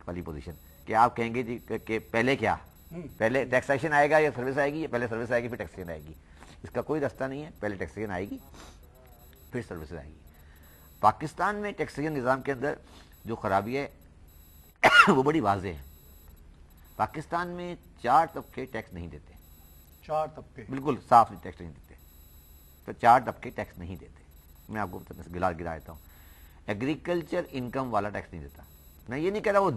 والی پوزیشن کہ آپ کہیں گے کہ پہلے کیا, پہلے ٹیکسیشن آئے گا یا سروس آئے گی, یا پہلے سروس آئے گی پھر ٹیکسیشن آئے گی. اس کا کوئی راستہ نہیں ہے. پہلے ٹیکسیشن آئے گی پھر سروس آئے گی. پاکستان میں ٹیکسیشن نظام کے اندر جو خرابی ہے وہ بڑی واضح ہے. پاکستان میں 4 طبقے ٹیکس نہیں دیتے. 4 طبقے بالکل صاف ٹیکس نہیں دیتے. تو 4 طبقے ٹیکس نہیں دیتے. मैं आपको गिरा देता हूँ, एग्रीकल्चर इनकम वाला टैक्स नहीं देता। मैं ये नहीं कह रहा वो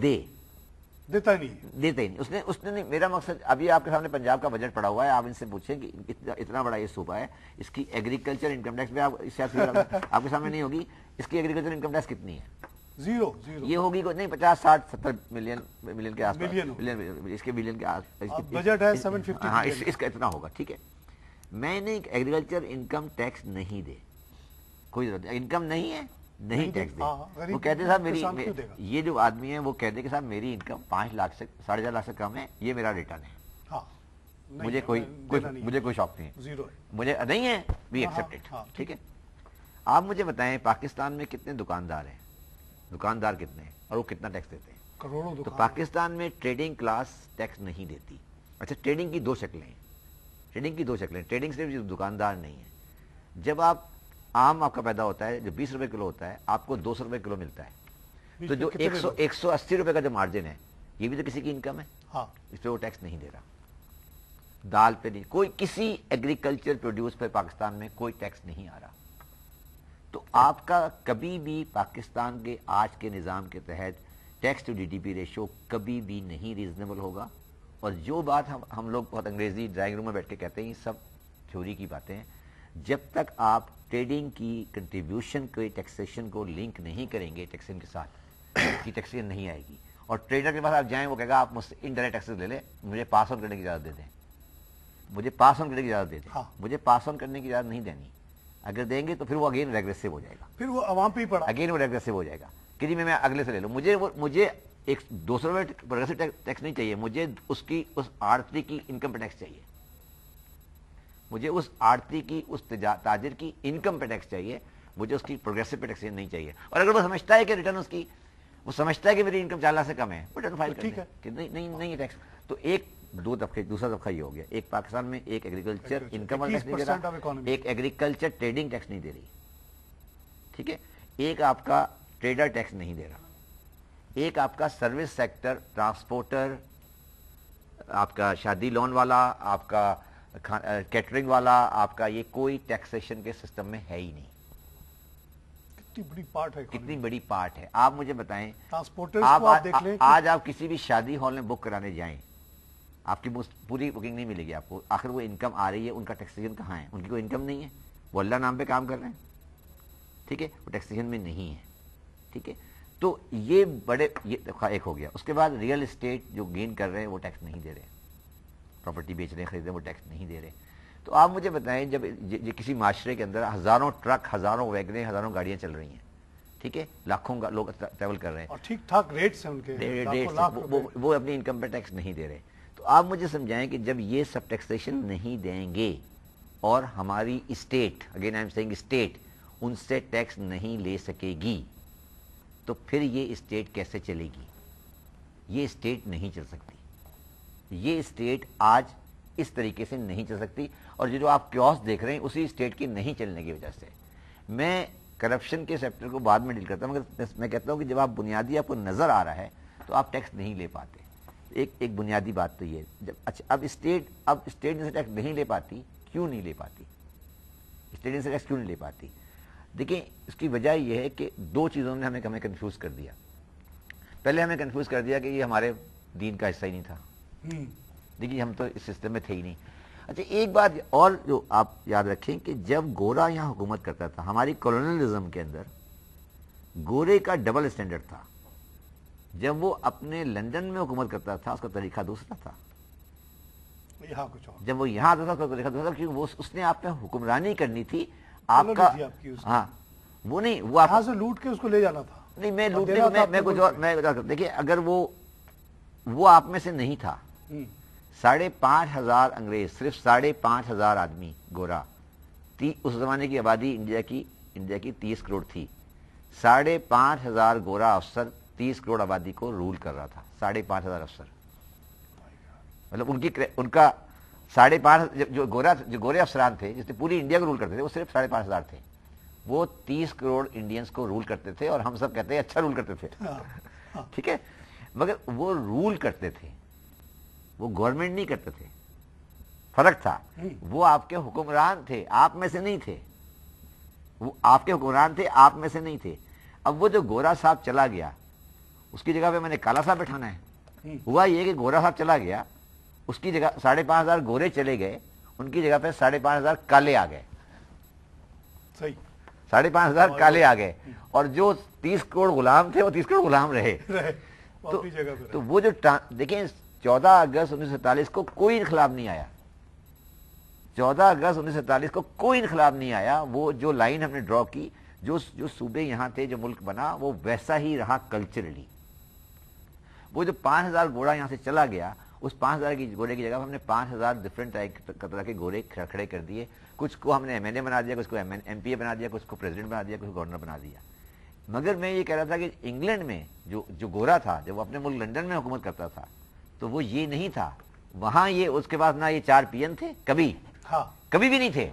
देता ही नहीं, उसने नहीं। मेरा मकसद, अभी आपके सामने पंजाब का बजट पड़ा हुआ है, आप इनसे पूछें कि इतना बड़ा ये सूबा है, इसकी एग्रीकल्चर इनकम टैक्स में आपके सामने नहीं होगी, इसकी एग्रीकल्चर इनकम टैक्स कितनी है? जीरो। ये होगी नहीं 50, 60, 70 मिलियन के आसपास, इसके बिलियन के आसपास बजट है 750। हाँ, इसका इतना होगा, ठीक है। मैंने एग्रीकल्चर इनकम टैक्स नहीं दे, कोई जरूरत इनकम नहीं है, नहीं टैक्स दे। वो कहते साहब मेरी, ये जो आदमी है वो कहते कि साहब मेरी इनकम 5 लाख से 4.5 लाख से कम है, ये मेरा रिटर्न है, मुझे कोई शौक नहीं है, जीरो मुझे नहीं है, वी एक्सेप्ट इट, ठीक है। आप मुझे बताएं पाकिस्तान में कितने दुकानदार हैं, दुकानदार कितने हैं और वो कितना टैक्स देते हैं? करोड़ों। तो पाकिस्तान में ट्रेडिंग क्लास टैक्स नहीं देती। अच्छा, ट्रेडिंग की दो शक्लें हैं, ट्रेडिंग सिर्फ दुकानदार नहीं है। जब आप आम आपका पैदा होता है, जो 20 रुपए किलो होता है, आपको 200 रुपए किलो मिलता है, तो जो 180 रुपए का जो मार्जिन है, ये भी तो किसी की इनकम है, इस पे वो टैक्स नहीं दे रहा। दाल पे नहीं, कोई किसी एग्रीकल्चर प्रोड्यूस पे पाकिस्तान में कोई टैक्स नहीं आ रहा। तो आपका कभी भी पाकिस्तान के आज के निज़ाम के तहत टैक्स टू जीडीपी रेशो कभी भी नहीं रीजनेबल होगा। और जो बात हम लोग बहुत अंग्रेजी ड्राइंग रूम में बैठ के कहते हैं, ये सब थ्योरी की बातें हैं। जब तक आप ट्रेडिंग की कंट्रीब्यूशन के टैक्सेशन को लिंक नहीं करेंगे टैक्सेशन के साथ, की टैक्सेशन नहीं आएगी। और ट्रेडर के पास आप जाएं, वो कहेगा आप मुझसे इनडायरेक्ट टैक्सेस ले ले, मुझे पास ऑन करने की इजाजत दे दें, मुझे पास ऑन करने की इजाजत दे दें। मुझे पास ऑन करने की इजाजत नहीं देनी। अगर देंगे तो फिर वो अगेन रेग्रेसिव हो जाएगा, फिर वो अवाम पे ही पड़ा, अगेन वो रेग्रेसिव हो जाएगा कि जी मैं अगले से ले लूं, मुझे एक 200 रुपये प्रोग्रेसिव टैक्स नहीं चाहिए, मुझे उस आड़ती की इनकम पे टैक्स चाहिए, मुझे उस आड़ती की, उस ताजिर की इनकम पे टैक्स चाहिए, मुझे उसकी प्रोग्रेसिव पे टैक्स नहीं चाहिए। और अगर वो समझता है कि रिटर्न उसकी, वो समझता है कि मेरी इनकम 4 लाख से कम है, वो रिटर्न फाइल ठीक है कि नहीं है टैक्स। तो दूसरा तबका ये हो गया, एक पाकिस्तान में एक एग्रीकल्चर इनकम वाला टैक्स नहीं दे रहा, एक एग्रीकल्चर ट्रेडिंग टैक्स नहीं दे रही, ठीक है, एक आपका ट्रेडर टैक्स नहीं दे रहा, एक आपका सर्विस सेक्टर, ट्रांसपोर्टर, आपका शादी लोन वाला, आपका कैटरिंग वाला, आपका ये कोई टैक्सेशन के सिस्टम में है ही नहीं। कितनी बड़ी पार्ट है, कितनी बड़ी पार्ट है। आप मुझे बताएं, ट्रांसपोर्टर्स को आप देख लें, आज आप किसी भी शादी हॉल में बुक कराने जाएं, आपकी पूरी बुकिंग नहीं मिलेगी आपको। आखिर वो इनकम आ रही है, उनका टैक्सेशन कहाँ है? उनकी कोई इनकम नहीं है, वो अल्लाह नाम पे काम कर रहे हैं, ठीक है, वो टैक्सेशन में नहीं है, ठीक है। तो ये एक हो गया। उसके बाद रियल एस्टेट जो गेन कर रहे हैं वो टैक्स नहीं दे रहे, प्रॉपर्टी बेच रहे हैं, खरीद रहे हैं, वो टैक्स नहीं दे रहे। तो आप मुझे बताएं, जब किसी माशरे के अंदर हजारों ट्रक, हजारों वैगनें, हजारों गाड़ियां चल रही हैं, ठीक है, लाखों लोग ट्रैवल कर रहे हैं और ठीक ठाक रेट्स हैं उनके, वो अपनी इनकम पर टैक्स नहीं दे रहे। तो आप मुझे समझाएं कि जब ये सब टैक्सेशन नहीं देंगे और हमारी state, again I am saying state, उनसे टैक्स नहीं ले सकेगी, तो फिर ये स्टेट कैसे चलेगी? ये स्टेट नहीं चल सकती। ये स्टेट आज इस तरीके से नहीं चल सकती। और जो आप क्योस देख रहे हैं उसी स्टेट की नहीं चलने की वजह से। मैं करप्शन के सेक्टर को बाद में डील करता हूं, मगर मैं कहता हूं कि जब आप बुनियादी आपको नजर आ रहा है तो आप टैक्स नहीं ले पाते। एक बुनियादी बात तो ये, जब अच्छा अब स्टेट इनसे टैक्स नहीं ले पाती, क्यों नहीं ले पाती? स्टेट इनसे टैक्स क्यों नहीं ले पाती? देखिए, इसकी वजह यह है कि दो चीज़ों ने हमें कंफ्यूज कर दिया। पहले हमें कंफ्यूज कर दिया कि ये हमारे दीन का हिस्सा ही नहीं था। देखिए, हम तो इस सिस्टम में थे ही नहीं। अच्छा, एक बात और जो आप याद रखें कि जब गोरा यहाँ हुकूमत करता था, हमारी कॉलोनियलिज्म के अंदर गोरे का डबल स्टैंडर्ड था। जब वो अपने लंदन में हुकूमत करता था, उसका तरीका दूसरा था, यहाँ कुछ और। जब वो यहाँ आता था, उसका तरीका दूसरा था, क्योंकि वो उसने आप पे हुक्मरानी करनी थी। आपका हाँ, वो नहीं, वो यहाँ से लूट के उसको ले जाना था। नहीं, मैं लूटने को मैं कुछ और मैं बता। देखिए, अगर वो आप में से नहीं था, 5,500 अंग्रेज, सिर्फ 5,500 आदमी गोरा, उस जमाने की आबादी इंडिया की 30 करोड़ थी। 5,500 गोरा अफसर 30 करोड़ आबादी को रूल कर रहा था। 5,500 अफसर, मतलब उनका 5,500 जो गोरे अफसरान थे, जिसने पूरी इंडिया को रूल करते थे, वो सिर्फ 5,500 थे। वो 30 करोड़ इंडियंस को रूल करते थे, और हम सब कहते हैं अच्छा रूल करते थे, ठीक है, मगर वो रूल करते थे, वो गवर्नमेंट नहीं करते थे। फर्क था। वो आपके हुक्मरान थे, आप में से नहीं थे। وہ آپ کے حکمران تھے, آپ میں سے نہیں تھے. اب وہ جو گورا صاحب چلا گیا اس کی جگہ پہ میں نے کالا صاحب بٹھانا ہے. ہوا یہ کہ گورا صاحب چلا گیا, اس کی جگہ 5,500 گورے چلے گئے, ان کی جگہ پہ 5,500 کالے آ گئے. صحیح, 5,500 کالے آ گئے, اور جو 30 کروڑ غلام تھے وہ 30 کروڑ غلام رہے. تو وہ جو دیکھیں 14 اگست 1947 کو کوئی انقلاب نہیں آیا. 14 اگست 1947 کو کوئی انقلاب نہیں آیا. وہ جو لائن ہم نے ڈرا کی, جو صوبے یہاں تھے, جو ملک بنا, وہ ویسا ہی رہا کلچرلی. وہ جو 5,000 گھوڑا یہاں سے چلا گیا, اس 5,000 کی گھوڑے کی جگہ ہم نے 5,000 ڈفرنٹ طرح کے گھوڑے کھڑے کر دیے. کچھ کو ہم نے ایم این اے بنا دیا, کچھ کو ایم پی اے بنا دیا, کچھ کو پریزیڈنٹ بنا دیا, کچھ کو گورنر بنا دیا. مگر میں یہ کہہ رہا تھا کہ انگلینڈ میں جو گورا تھا, جب وہ اپنے ملک لنڈن میں حکومت کرتا تھا, تو وہ یہ نہیں تھا. وہاں یہ اس کے پاس نہ یہ 4 PN تھے, کبھی بھی نہیں تھے,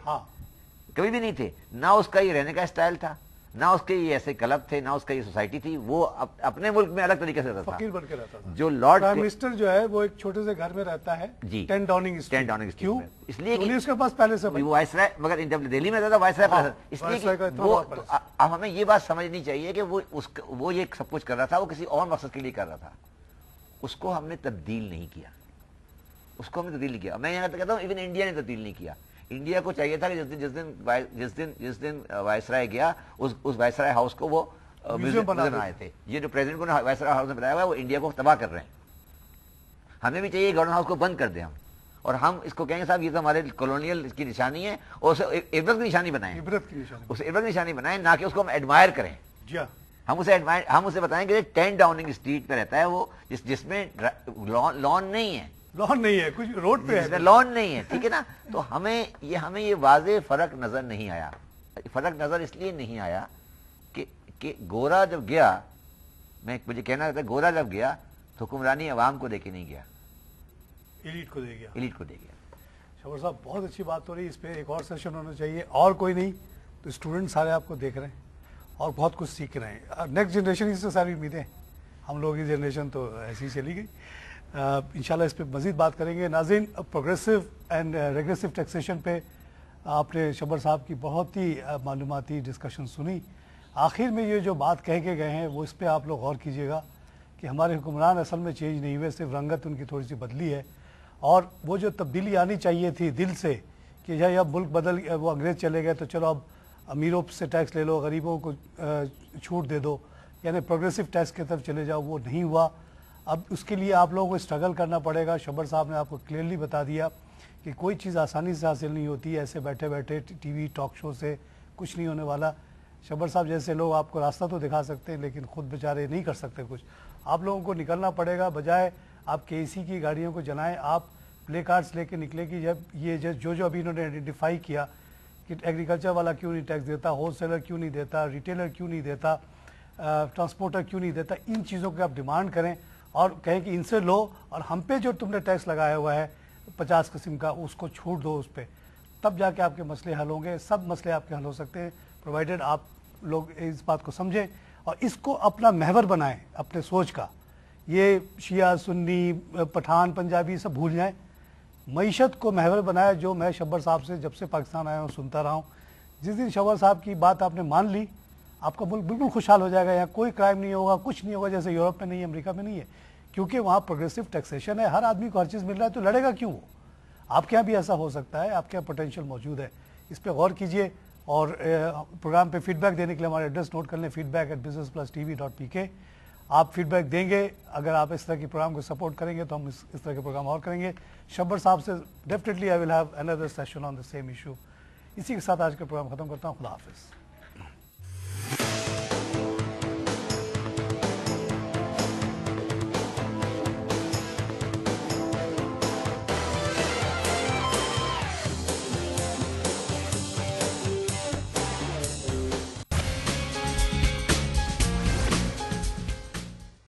کبھی بھی نہیں تھے. نہ اس کا یہ رہنے کا اسٹائل تھا, نہ اس کے یہ ایسے کلب تھے, نہ اس کا یہ سوسائٹی تھی. وہ اپنے ملک میں الگ طریقے سے رہتا تھا, فقیر بن کے رہتا تھا. جو لارڈ پرائم منسٹر جو ہے وہ ایک چھوٹے سے گھر میں رہتا ہے, 10 ڈاؤننگ اسٹریٹ. کیوں؟ اس لیے اس کے پاس پہلے سے وہ وائس رائے, مگر جب دہلی میں رہتا تھا وائس رائے, اس لیے اب ہمیں یہ بات سمجھنی چاہیے کہ وہ یہ سب کچھ کر رہا تھا, وہ کسی اور مقصد کے لیے کر رہا تھا. اس کو ہم نے تبدیل نہیں کیا, اس کو ہم نے تبدیل نہیں کیا. میں یہاں کہتا ہوں ایون انڈیا نے تبدیل نہیں کیا. انڈیا کو چاہیے تھا کہ جس دن وائس رائے گیا, اس وائس رائے ہاؤس کو وہ بنائے تھے. یہ جو پریزیڈنٹ کو وائس رائے ہاؤس نے بنایا ہوا ہے, وہ انڈیا کو تباہ کر رہے ہیں. ہمیں بھی چاہیے گورنر ہاؤس کو بند کر دیں ہم, اور ہم اس کو کہیں گے صاحب یہ تو ہمارے کالونیل کی نشانی ہے, اور اسے عبرت کی نشانی بنائیں, اسے عبرت کی نشانی بنائیں, نہ کہ اس کو ہم ایڈمائر کریں. ہم اسے بتائیں کہ 10 ڈاؤننگ اسٹریٹ پہ رہتا ہے وہ, جس میں لان نہیں ہے, کچھ روڈ پہ لان نہیں ہے, ٹھیک ہے نا. تو ہمیں یہ واضح فرق نظر نہیں آیا. فرق نظر اس لیے نہیں آیا کہ گورا جب گیا, مجھے کہنا تھا, گورا جب گیا تو حکمرانی عوام کو دے کے نہیں گیا, ایلیٹ کو دے گیا. ایلیٹ کو دے گیا. شاور صاحب بہت اچھی بات ہو رہی ہے, اس پہ ایک اور سیشن ہونا چاہیے. اور کوئی نہیں تو اسٹوڈنٹ سارے آپ کو دیکھ رہے ہیں اور بہت کچھ سیکھ رہے ہیں. نیکسٹ جنریشن اس سے ساری امیدیں, ہم لوگوں کی جنریشن تو ایسی ہی چلی گئی. انشاءاللہ اس پہ مزید بات کریں گے. ناظرین, پروگریسو اینڈ ریگریسو ٹیکسیشن پہ آپ نے شبر صاحب کی بہت ہی معلوماتی ڈسکشن سنی. آخر میں یہ جو بات کہہ کے گئے ہیں وہ اس پہ آپ لوگ غور کیجئے گا کہ ہمارے حکمران اصل میں چینج نہیں ہوئے, صرف رنگت ان کی تھوڑی سی بدلی ہے. اور وہ جو تبدیلی آنی چاہیے تھی دل سے کہ اب ملک بدل, وہ انگریز چلے گئے تو چلو اب امیروں سے ٹیکس لے لو, غریبوں کو چھوٹ دے دو, یعنی پروگریسو ٹیکس کی طرف چلے جاؤ, وہ نہیں ہوا. اب اس کے لیے آپ لوگوں کو اسٹرگل کرنا پڑے گا. شبر صاحب نے آپ کو کلیئرلی بتا دیا کہ کوئی چیز آسانی سے حاصل نہیں ہوتی ہے, ایسے بیٹھے بیٹھے ٹی وی ٹاک شو سے کچھ نہیں ہونے والا. شبر صاحب جیسے لوگ آپ کو راستہ تو دکھا سکتے ہیں لیکن خود بیچارے نہیں کر سکتے کچھ. آپ لوگوں کو نکلنا پڑے گا, بجائے آپ کے AC کی گاڑیوں کو جلائیں, آپ پلے کارڈس لے کے نکلے کہ جب یہ جو ابھی انہوں نے آئیڈینٹیفائی کیا کہ ایگریکلچر والا کیوں نہیں ٹیکس دیتا, ہول سیلر کیوں نہیں دیتا, ریٹیلر کیوں نہیں دیتا, ٹرانسپورٹر کیوں نہیں دیتا, ان چیزوں کی آپ ڈیمانڈ کریں اور کہیں کہ ان سے لو, اور ہم پہ جو تم نے ٹیکس لگایا ہوا ہے 50 قسم کا, اس کو چھوٹ دو اس پہ. تب جا کے آپ کے مسئلے حل ہوں گے. سب مسئلے آپ کے حل ہو سکتے ہیں پرووائڈیڈ آپ لوگ اس بات کو سمجھیں اور اس کو اپنا محور بنائیں اپنے سوچ کا. یہ شیعہ سنی پٹھان پنجابی سب بھول جائیں, معیشت کو محور بنایا, جو میں شبر صاحب سے جب سے پاکستان آیا ہوں سنتا رہا ہوں. جس دن شبر صاحب کی بات آپ نے مان لی, آپ کا ملک بالکل خوشحال ہو جائے گا. یہاں کوئی کرائم نہیں ہوگا, کچھ نہیں ہوگا جیسے یورپ میں نہیں ہے, امریکہ میں نہیں ہے, کیونکہ وہاں پروگریسو ٹیکسیشن ہے. ہر آدمی کو ہر چیز مل رہا ہے تو لڑے گا کیوں وہ؟ آپ کے یہاں بھی ایسا ہو سکتا ہے, آپ کے یہاں پوٹینشیل موجود ہے. اس پہ غور کیجئے اور پروگرام پہ فیڈ بیک دینے کے لیے ہمارے ایڈریس نوٹ کر لیں, feedback@businessplusTV.pk. آپ فیڈ بیک دیں گے. اگر آپ اس طرح کے پروگرام کو سپورٹ کریں گے تو ہم اس طرح کے پروگرام اور کریں گے. شبر صاحب سے definitely I will have another session on the same issue. اسی کے ساتھ آج کا پروگرام ختم کرتا ہوں. خدا حافظ.